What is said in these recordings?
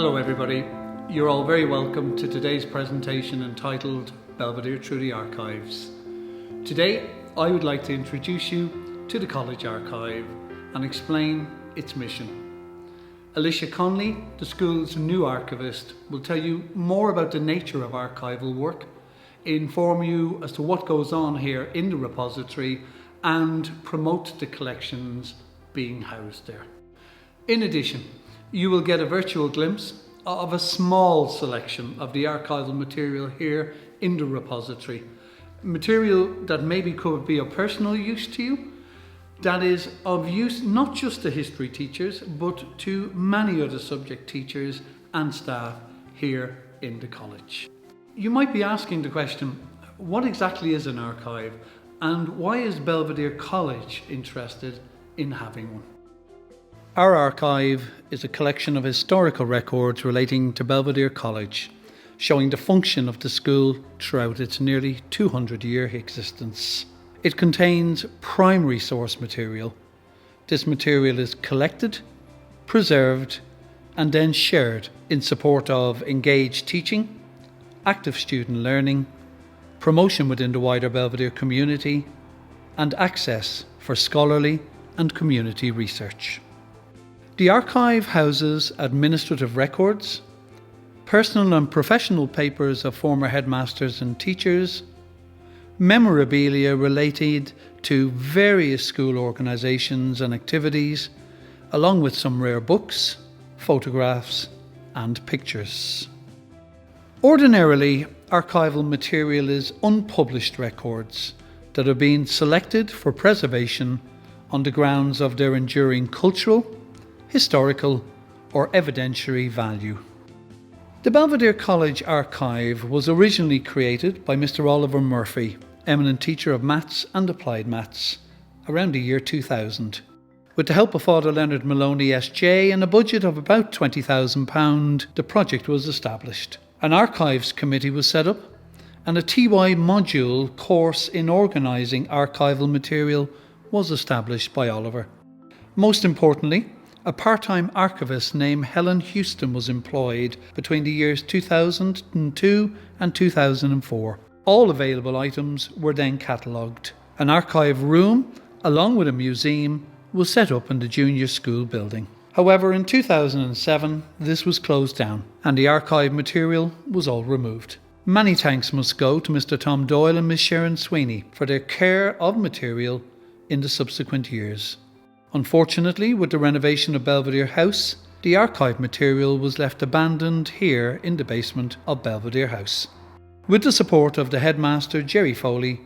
Hello everybody, you're all very welcome to today's presentation entitled Belvedere Through the Archives. Today I would like to introduce you to the College Archive and explain its mission. Alicia, Conley, the school's new archivist, will tell you more about the nature of archival work, inform you as to what goes on here in the repository and promote the collections being housed there. In addition, you will get a virtual glimpse of a small selection of the archival material here in the repository. Material that maybe could be of personal use to you, that is of use not just to history teachers, but to many other subject teachers and staff here in the college. You might be asking the question, what exactly is an archive and why is Belvedere College interested in having one? Our archive is a collection of historical records relating to Belvedere College, showing the function of the school throughout its nearly 200-year existence. It contains primary source material. This material is collected, preserved, and then shared in support of engaged teaching, active student learning, promotion within the wider Belvedere community, and access for scholarly and community research. The archive houses administrative records, personal and professional papers of former headmasters and teachers, memorabilia related to various school organisations and activities, along with some rare books, photographs and pictures. Ordinarily, archival material is unpublished records that are being selected for preservation on the grounds of their enduring cultural, historical or evidentiary value. The Belvedere College Archive was originally created by Mr. Oliver Murphy, eminent teacher of maths and applied maths, around the year 2000. With the help of Father Leonard Maloney SJ and a budget of about £20,000, the project was established. An archives committee was set up and a TY module course in organising archival material was established by Oliver. Most importantly, a part-time archivist named Helen Houston was employed between the years 2002 and 2004. All available items were then catalogued. An archive room, along with a museum, was set up in the junior school building. However, in 2007, this was closed down and the archive material was all removed. Many thanks must go to Mr. Tom Doyle and Miss Sharon Sweeney for their care of material in the subsequent years. Unfortunately, with the renovation of Belvedere House, the archive material was left abandoned here in the basement of Belvedere House. With the support of the headmaster, Jerry Foley,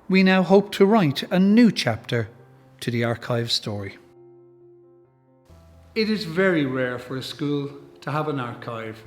we now hope to write a new chapter to the archive story. It is very rare for a school to have an archive.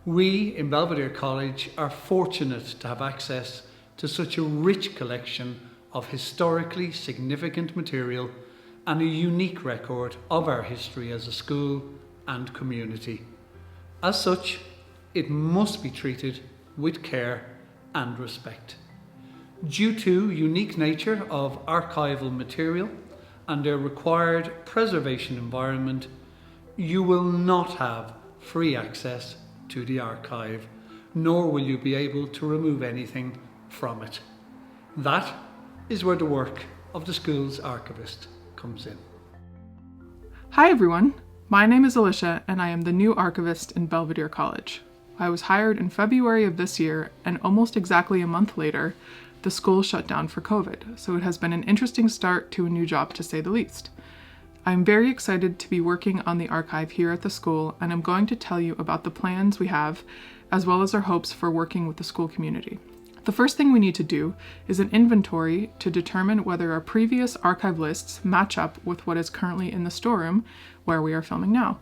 We in Belvedere College are fortunate to have access to such a rich collection of historically significant material and a unique record of our history as a school and community. As such, it must be treated with care and respect. Due to unique nature of archival material and their required preservation environment, you will not have free access to the archive, nor will you be able to remove anything from it. That is where the work of the school's archivist comes in. Hi everyone, my name is Alicia and I am the new archivist in Belvedere College. I was hired in February of this year and almost exactly a month later, the school shut down for COVID, so it has been an interesting start to a new job to say the least. I'm very excited to be working on the archive here at the school and I'm going to tell you about the plans we have as well as our hopes for working with the school community. The first thing we need to do is an inventory to determine whether our previous archive lists match up with what is currently in the storeroom where we are filming now.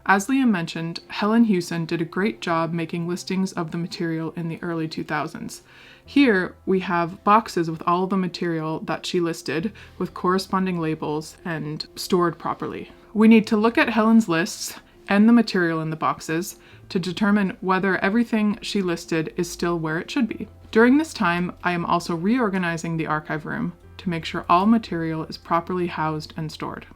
As Liam mentioned, Helen Houston did a great job making listings of the material in the early 2000s. Here we have boxes with all of the material that she listed with corresponding labels and stored properly. We need to look at Helen's lists and the material in the boxes to determine whether everything she listed is still where it should be. During this time, I am also reorganizing the archive room to make sure all material is properly housed and stored.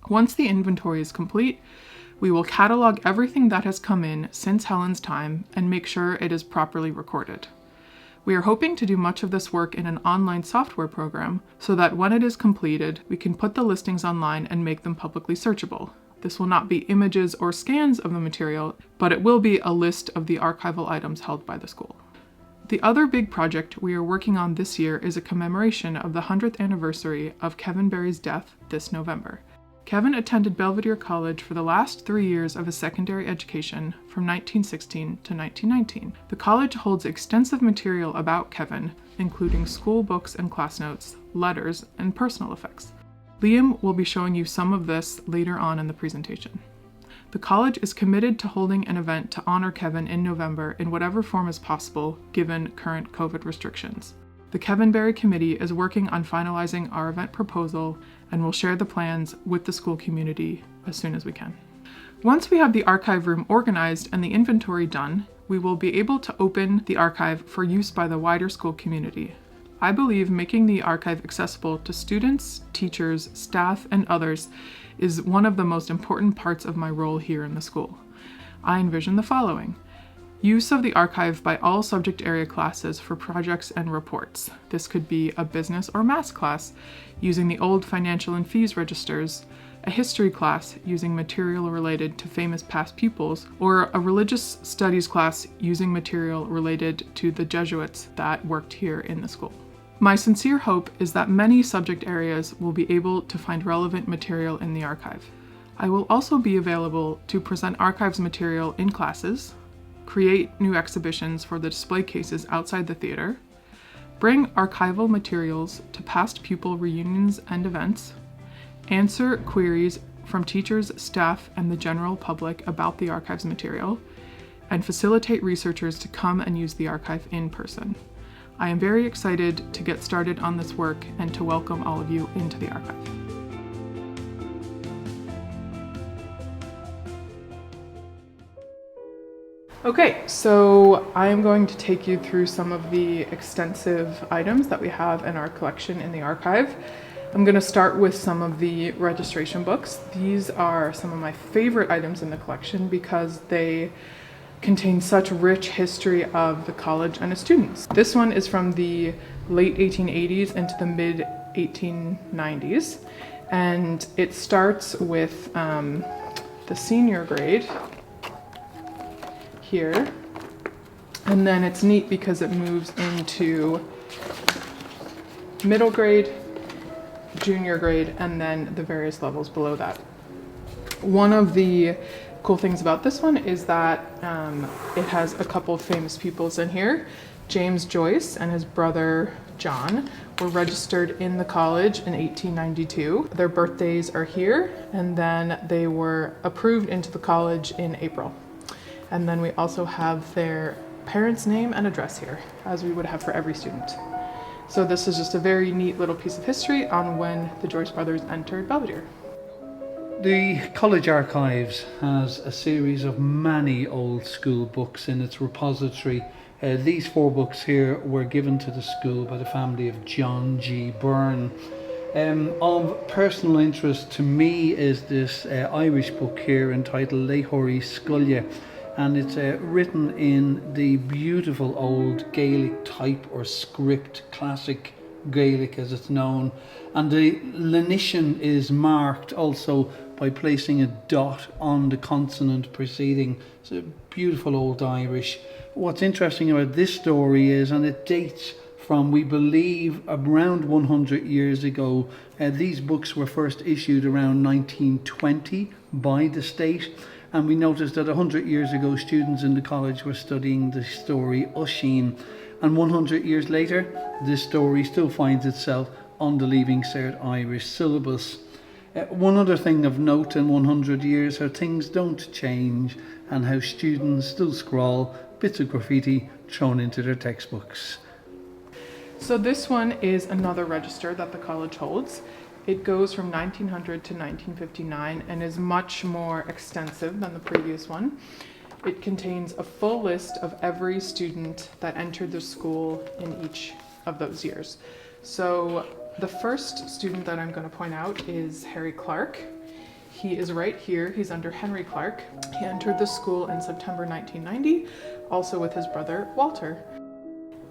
Once the inventory is complete, We will catalog everything that has come in since Helen's time and make sure it is properly recorded. We are hoping to do much of this work in an online software program so that when it is completed, we can put the listings online and make them publicly searchable. This will not be images or scans of the material, but it will be a list of the archival items held by the school. The other big project we are working on this year is a commemoration of the 100th anniversary of Kevin Barry's death this November. Kevin attended Belvedere College for the last 3 years of his secondary education from 1916 to 1919. The college holds extensive material about Kevin, including school books and class notes, letters, and personal effects. Liam will be showing you some of this later on in the presentation. The college is committed to holding an event to honor Kevin in November in whatever form is possible, given current COVID restrictions. The Kevin Barry Committee is working on finalizing our event proposal and will share the plans with the school community as soon as we can. Once we have the archive room organized and the inventory done, we will be able to open the archive for use by the wider school community. I believe making the archive accessible to students, teachers, staff, and others is one of the most important parts of my role here in the school. I envision the following. Use of the archive by all subject area classes for projects and reports. This could be a business or maths class using the old financial and fees registers, a history class using material related to famous past pupils, or a religious studies class using material related to the Jesuits that worked here in the school. My sincere hope is that many subject areas will be able to find relevant material in the archive. I will also be available to present archives material in classes, create new exhibitions for the display cases outside the theater, bring archival materials to past pupil reunions and events, answer queries from teachers, staff, and the general public about the archives material, and facilitate researchers to come and use the archive in person. I am very excited to get started on this work and to welcome all of you into the archive. Okay, so I am going to take you through some of the extensive items that we have in our collection in the archive. I'm going to start with some of the registration books. These are some of my favorite items in the collection because they contain such rich history of the college and its students. This one is from the late 1880s into the mid 1890s, and it starts with the senior grade here, and then it's neat because it moves into middle grade, junior grade, and then the various levels below that. One of the cool things about this one is that it has a couple of famous pupils in here. James Joyce and his brother John were registered in the college in 1892. Their birthdays are here, and then they were approved into the college in April. And then we also have their parents' name and address here, as we would have for every student. So this is just a very neat little piece of history on when the Joyce brothers entered Belvedere. The College Archives has a series of many old school books in its repository. These 4 books here were given to the school by the family of John G. Byrne. Of personal interest to me is this Irish book here entitled Léhorí Scoile, and it's written in the beautiful old Gaelic type or script, classic Gaelic as it's known, and the lenition is marked also by placing a dot on the consonant preceding. It's a beautiful old Irish. What's interesting about this story is, and it dates from, we believe, around 100 years ago. These books were first issued around 1920 by the state, and we noticed that 100 years ago students in the college were studying the story Oisin, and 100 years later this story still finds itself on the Leaving Cert Irish syllabus. One other thing of note in 100 years, how things don't change and how students still scrawl bits of graffiti thrown into their textbooks. So this one is another register that the college holds. It goes from 1900 to 1959 and is much more extensive than the previous one. It contains a full list of every student that entered the school in each of those years. So the first student that I'm going to point out is Harry Clark. He is right here. He's under Henry Clark. He entered the school in September 1990, also with his brother Walter.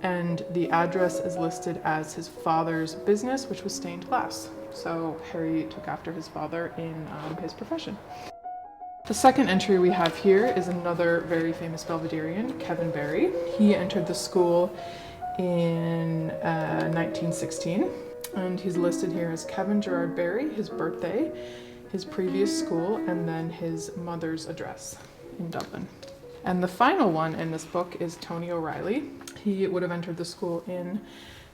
And the address is listed as his father's business, which was stained glass. So Harry took after his father in his profession. The second entry we have here is another very famous Belvederian, Kevin Barry. He entered the school in 1916, and he's listed here as Kevin Gerard Barry, his birthday, his previous school, and then his mother's address in Dublin. And the final one in this book is Tony O'Reilly. He would have entered the school in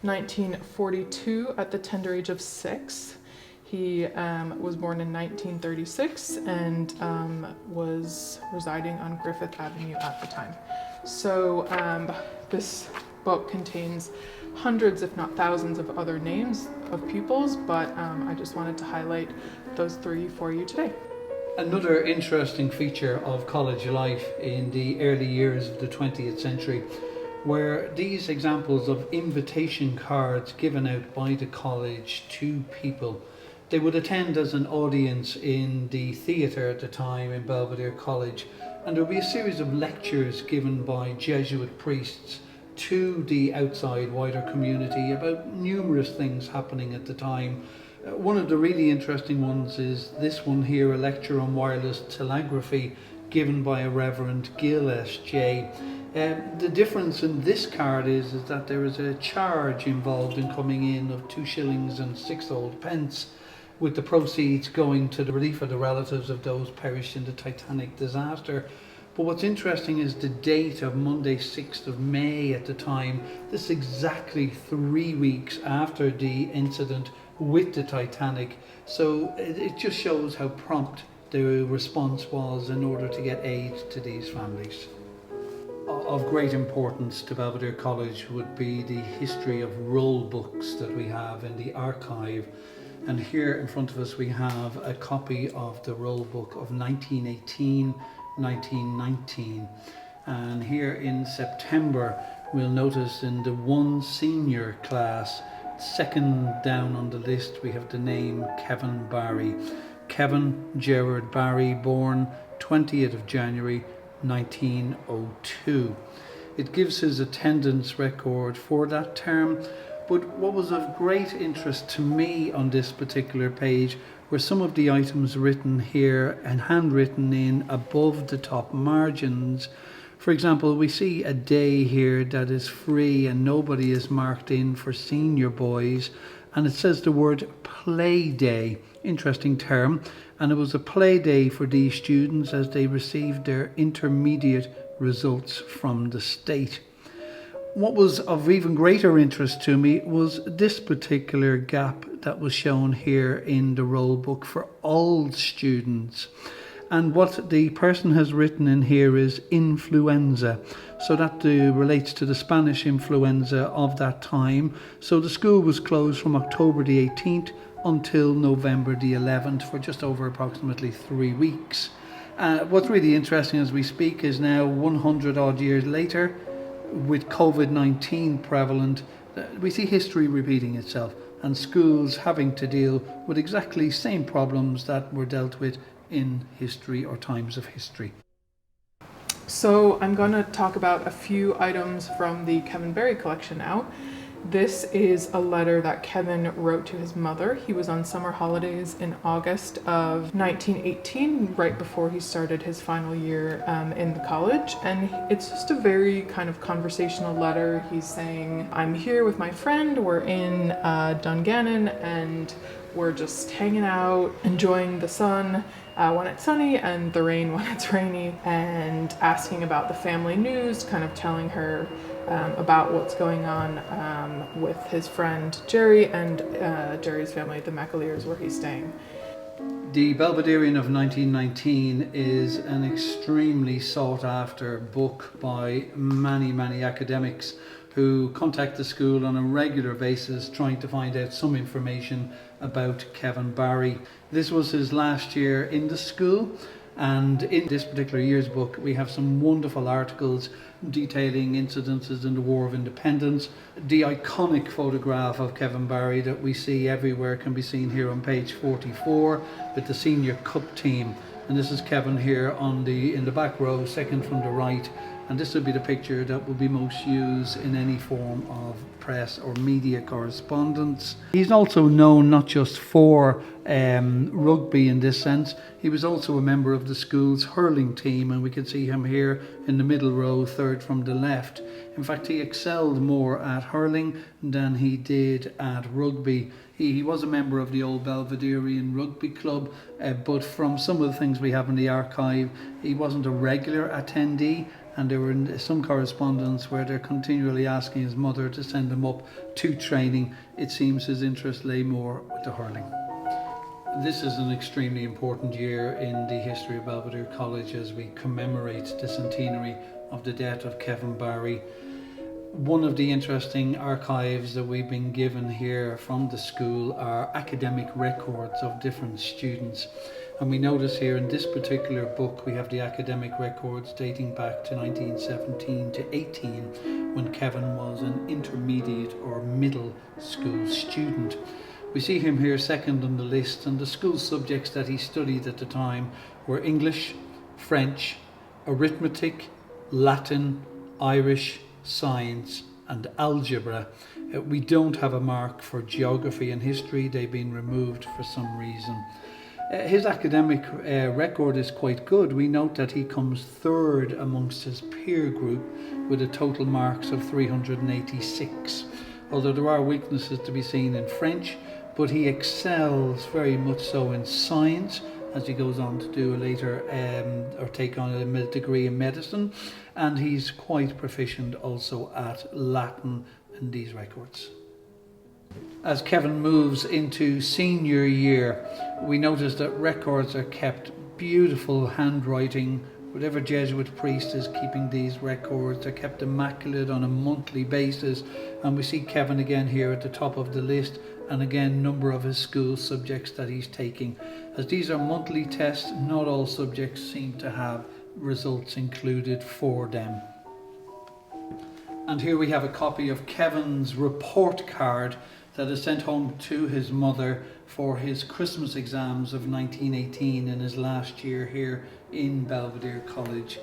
1942 at the tender age of 6. He was born in 1936 and was residing on Griffith Avenue at the time. So this book contains hundreds, if not thousands, of other names of pupils, but I just wanted to highlight those 3 for you today. Another interesting feature of college life in the early years of the 20th century were these examples of invitation cards given out by the college to people. They would attend as an audience in the theatre at the time in Belvedere College, and there would be a series of lectures given by Jesuit priests to the outside wider community about numerous things happening at the time. One of the really interesting ones is this one here, a lecture on wireless telegraphy given by a Reverend Gill S.J. The difference in this card is that there is a charge involved in coming in of 2 shillings and 6 old pence, with the proceeds going to the relief of the relatives of those perished in the Titanic disaster. But what's interesting is the date of Monday 6th of May at the time. This is exactly 3 weeks after the incident with the Titanic. So it just shows how prompt the response was in order to get aid to these families. Of great importance to Belvedere College would be the history of roll books that we have in the archive. And here in front of us we have a copy of the roll book of 1918-1919. And here in September we'll notice in the 1 senior class, second down on the list, we have the name Kevin Barry. Kevin Gerard Barry, born 20th of January 1902. It gives his attendance record for that term, but what was of great interest to me on this particular page were some of the items written here and handwritten in above the top margins. For example, we see a day here that is free and nobody is marked in for senior boys, and it says the word play day. Interesting term. And it was a play day for these students as they received their intermediate results from the state. What was of even greater interest to me was this particular gap that was shown here in the roll book for all students. And what the person has written in here is influenza. So that relates to the Spanish influenza of that time. So the school was closed from October the 18th until November the 11th for just over approximately 3 weeks. What's really interesting as we speak is now 100 odd years later, with COVID-19 prevalent, we see history repeating itself and schools having to deal with exactly same problems that were dealt with in history or times of history. So I'm going to talk about a few items from the Kevin Barry collection now. This is a letter that Kevin wrote to his mother. He was on summer holidays in August of 1918, right before he started his final year in the college. And it's just a very kind of conversational letter. He's saying, I'm here with my friend, we're in Dungannon, and we're just hanging out, enjoying the sun when it's sunny and the rain when it's rainy, and asking about the family news, kind of telling her about what's going on with his friend Jerry and Jerry's family, the McAleers, where he's staying. The Belvederian of 1919 is an extremely sought after book by many academics who contact the school on a regular basis trying to find out some information about Kevin Barry. This was his last year in the school, And in this particular year's book, we have some wonderful articles detailing incidences in the War of Independence. The iconic photograph of Kevin Barry that we see everywhere can be seen here on page 44 with the senior cup team. And this is Kevin here in the back row, second from the right. And this would be the picture that would be most used in any form of press or media correspondence. He's also known not just for rugby in this sense, he was also a member of the school's hurling team, and we can see him here in the middle row, third from the left. In fact, he excelled more at hurling than he did at rugby. He was a member of the old Belvedere Rugby Club, but from some of the things we have in the archive, he wasn't a regular attendee. And there were some correspondence where they're continually asking his mother to send him up to training. It seems his interest lay more with the hurling. This is an extremely important year in the history of Belvedere College as we commemorate the centenary of the death of Kevin Barry. One of the interesting archives that we've been given here from the school are academic records of different students. And we notice here in this particular book we have the academic records dating back to 1917 to 18, when Kevin was an intermediate or middle school student. We see him here second on the list, and the school subjects that he studied at the time were English, French, arithmetic, Latin, Irish, science and algebra. We don't have a mark for geography and history. They've been removed for some reason. His academic record is quite good. We note that he comes third amongst his peer group with a total marks of 386. Although there are weaknesses to be seen in French, but he excels very much so in science, as he goes on to do later or take on a degree in medicine, and he's quite proficient also at Latin in these records. As Kevin moves into senior year, we notice that records are kept, beautiful handwriting. Whatever Jesuit priest is keeping these records, they're kept immaculate on a monthly basis, and we see Kevin again here at the top of the list, and again number of his school subjects that he's taking. As these are monthly tests, not all subjects seem to have results included for them. And here we have a copy of Kevin's report card that is sent home to his mother for his Christmas exams of 1918 in his last year here in Belvedere College.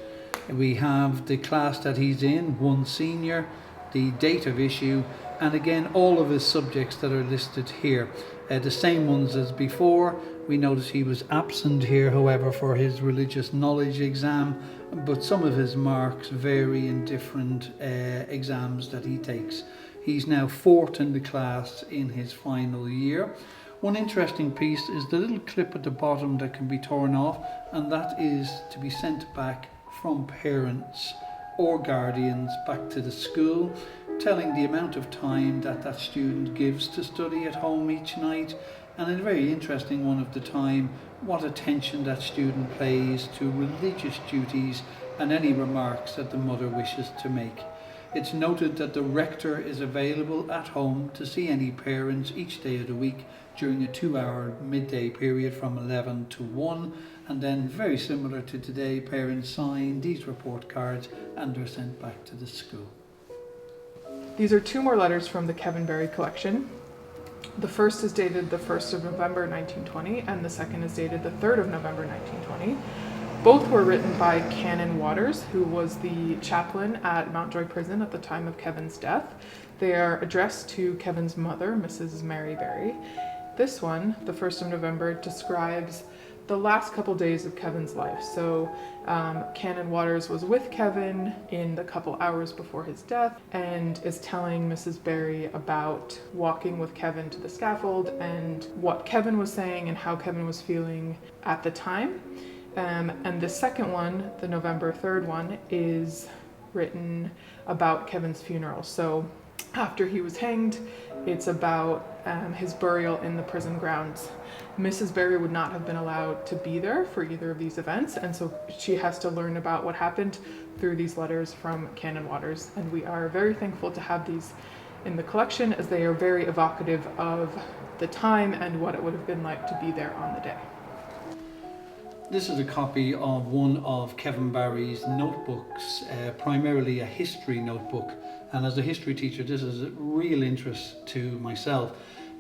We have the class that he's in, one senior, the date of issue, and again all of his subjects that are listed here. The same ones as before. We notice he was absent here, however, for his religious knowledge exam, but some of his marks vary in different exams that he takes. He's now fourth in the class in his final year. One interesting piece is the little clip at the bottom that can be torn off, and that is to be sent back from parents or guardians back to the school, telling the amount of time that that student gives to study at home each night, and a very interesting one of the time, what attention that student pays to religious duties and any remarks that the mother wishes to make. It's noted that the rector is available at home to see any parents each day of the week during a 2-hour midday period from 11 to 1, and then very similar to today, parents sign these report cards and they're sent back to the school. These are two more letters from the Kevin Barry collection. The first is dated the 1st of November 1920 and the second is dated the 3rd of November 1920. Both were written by Canon Waters, who was the chaplain at Mountjoy Prison at the time of Kevin's death. They are addressed to Kevin's mother, Mrs. Mary Barry. This one, the 1st of November, describes the last couple days of Kevin's life. So Canon Waters was with Kevin in the couple hours before his death and is telling Mrs. Barry about walking with Kevin to the scaffold and what Kevin was saying and how Kevin was feeling at the time. And the second one, the November 3rd one, is written about Kevin's funeral. So after he was hanged, it's about his burial in the prison grounds. Mrs. Barry would not have been allowed to be there for either of these events, and so she has to learn about what happened through these letters from Canon Waters. And we are very thankful to have these in the collection, as they are very evocative of the time and what it would have been like to be there on the day. This is a copy of one of Kevin Barry's notebooks, primarily a history notebook. And as a history teacher, this is a real interest to myself.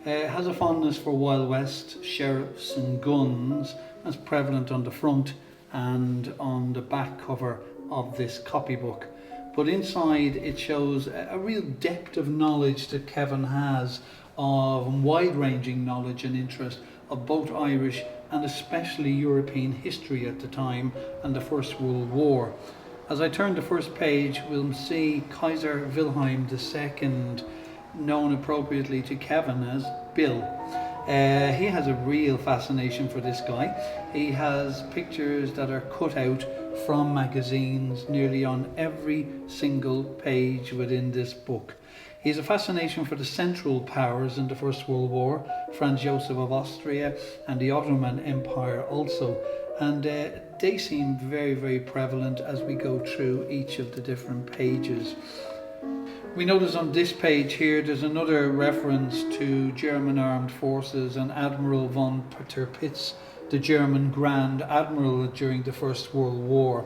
It has a fondness for Wild West, sheriffs and guns. That's prevalent on the front and on the back cover of this copybook. But inside it shows a real depth of knowledge that Kevin has, of wide-ranging knowledge and interest of both Irish and especially European history at the time and the First World War. As I turn the first page, we'll see Kaiser Wilhelm II, known appropriately to Kevin as Bill. He has a real fascination for this guy. He has pictures that are cut out from magazines nearly on every single page within this book. He has a fascination for the Central Powers in the First World War, Franz Joseph of Austria and the Ottoman Empire also. And they seem very, very prevalent as we go through each of the different pages. We notice on this page here there's another reference to German armed forces and Admiral von Tirpitz, the German Grand Admiral during the First World War.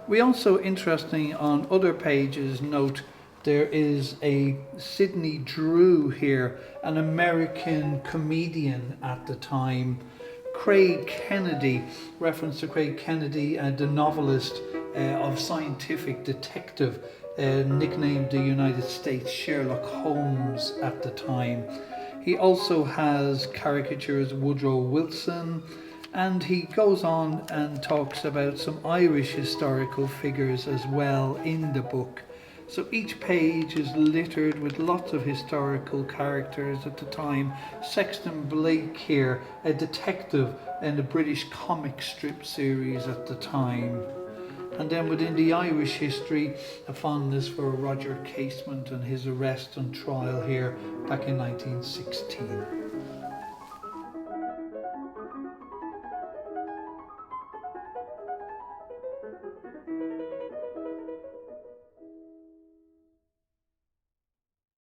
We also, interesting on other pages, note there is a Sidney Drew here, an American comedian at the time. Craig Kennedy, reference to Craig Kennedy, the novelist of scientific detective, nicknamed the United States Sherlock Holmes at the time. He also has caricatures of Woodrow Wilson, and he goes on and talks about some Irish historical figures as well in the book. So each page is littered with lots of historical characters at the time. Sexton Blake here, a detective in the British comic strip series at the time. And then within the Irish history, a fondness for Roger Casement and his arrest and trial here back in 1916.